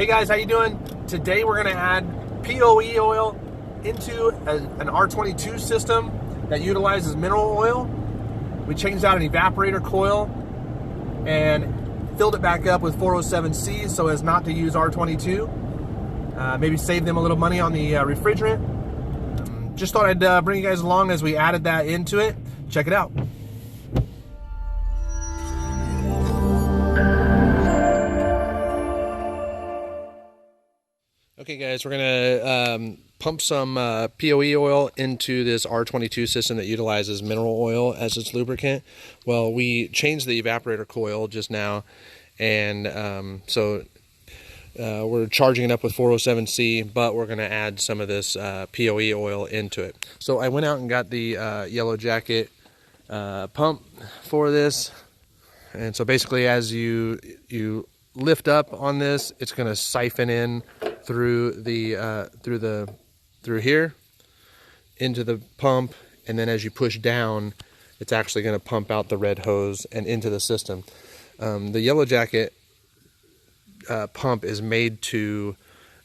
Hey guys, how you doing? Today we're going to add POE oil into an R22 system that utilizes mineral oil. We changed out an evaporator coil and filled it back up with 407C so as not to use R22. Maybe save them a little money on the refrigerant. Just thought I'd bring you guys along as we added that into it. Check it out. Okay guys, we're going to pump some POE oil into this R22 system that utilizes mineral oil as its lubricant. Well, we changed the evaporator coil just now, and so we're charging it up with 407C, but we're going to add some of this POE oil into it. So I went out and got the Yellow Jacket pump for this, and so basically as you lift up on this, it's going to siphon in through here into the pump, and then as you push down, it's actually going to pump out the red hose and into the system. The Yellow Jacket pump is made so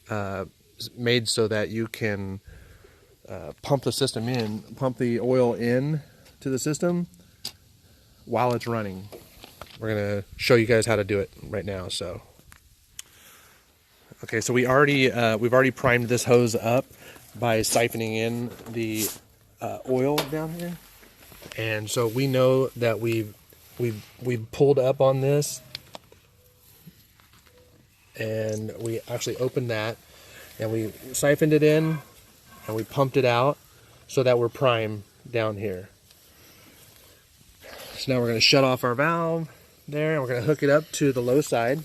that you can pump the oil in to the system while it's running. We're going to show you guys how to do it right now. So okay, so we've already primed this hose up by siphoning in the oil down here, and so we know that we've pulled up on this, and we actually opened that and we siphoned it in and we pumped it out so that we're primed down here. So now we're going to shut off our valve there, and we're going to hook it up to the low side.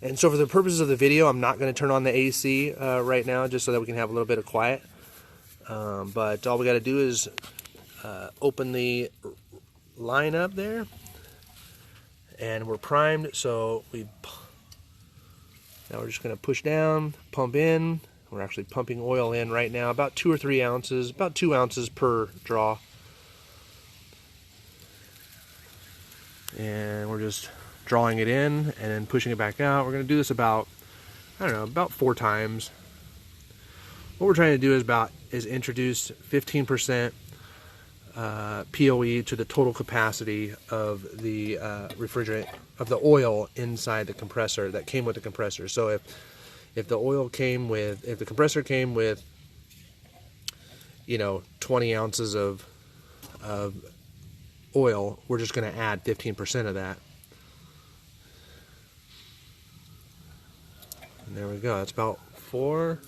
And so for the purposes of the video, I'm not going to turn on the AC right now, just so that we can have a little bit of quiet. But all we got to do is open the line up there, and we're primed. So now we're just going to push down, pump in. We're actually pumping oil in right now, about 2 or 3 ounces, about 2 ounces per draw. And we're just drawing it in and then pushing it back out. We're going to do this about 4 times. What we're trying to do is introduce 15% POE to the total capacity of the refrigerant, of the oil inside the compressor that came with the compressor. So if the compressor came with 20 ounces of oil, we're just going to add 15% of that. And there we go. That's about 4.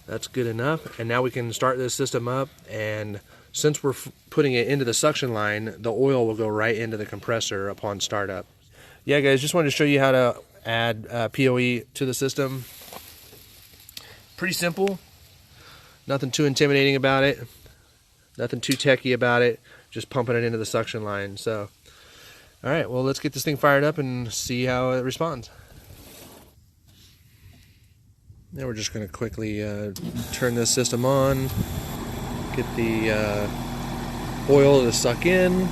That's good enough. And now we can start this system up, and since we're putting it into the suction line, the oil will go right into the compressor upon startup. Yeah guys, just wanted to show you how to add POE to the system. Pretty simple. Nothing too intimidating about it. Nothing too techy about it. Just pumping it into the suction line. So, alright, well, let's get this thing fired up and see how it responds. Now we're just going to quickly turn this system on, get the oil to suck in.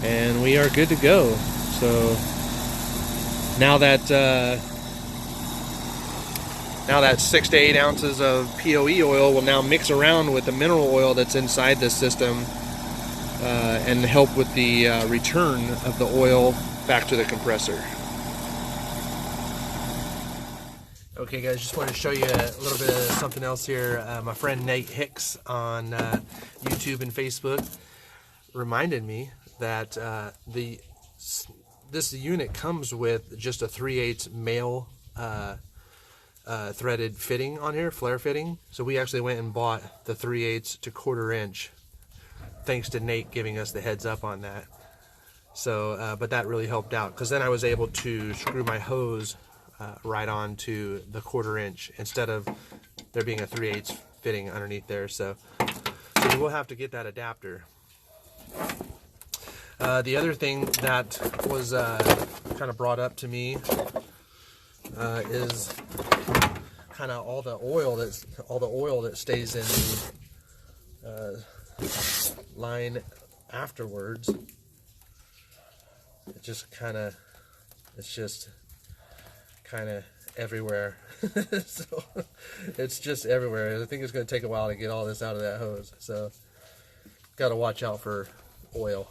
And we are good to go. So now that 6 to 8 ounces of POE oil will now mix around with the mineral oil that's inside this system and help with the return of the oil back to the compressor. Okay guys, just wanted to show you a little bit of something else here. My friend Nate Hicks on YouTube and Facebook reminded me that this unit comes with just a 3/8 male threaded fitting on here, flare fitting. So we actually went and bought the 3/8 to 1/4 inch, thanks to Nate giving us the heads up on that. So, but that really helped out, because then I was able to screw my hose right on to the 1/4 inch instead of there being a 3/8 fitting underneath there. So we will have to get that adapter. The other thing that was kind of brought up to me is kind of all the oil that stays in the line afterwards. It's just kind of everywhere. So it's just everywhere. I think it's going to take a while to get all this out of that hose. So got to watch out for oil.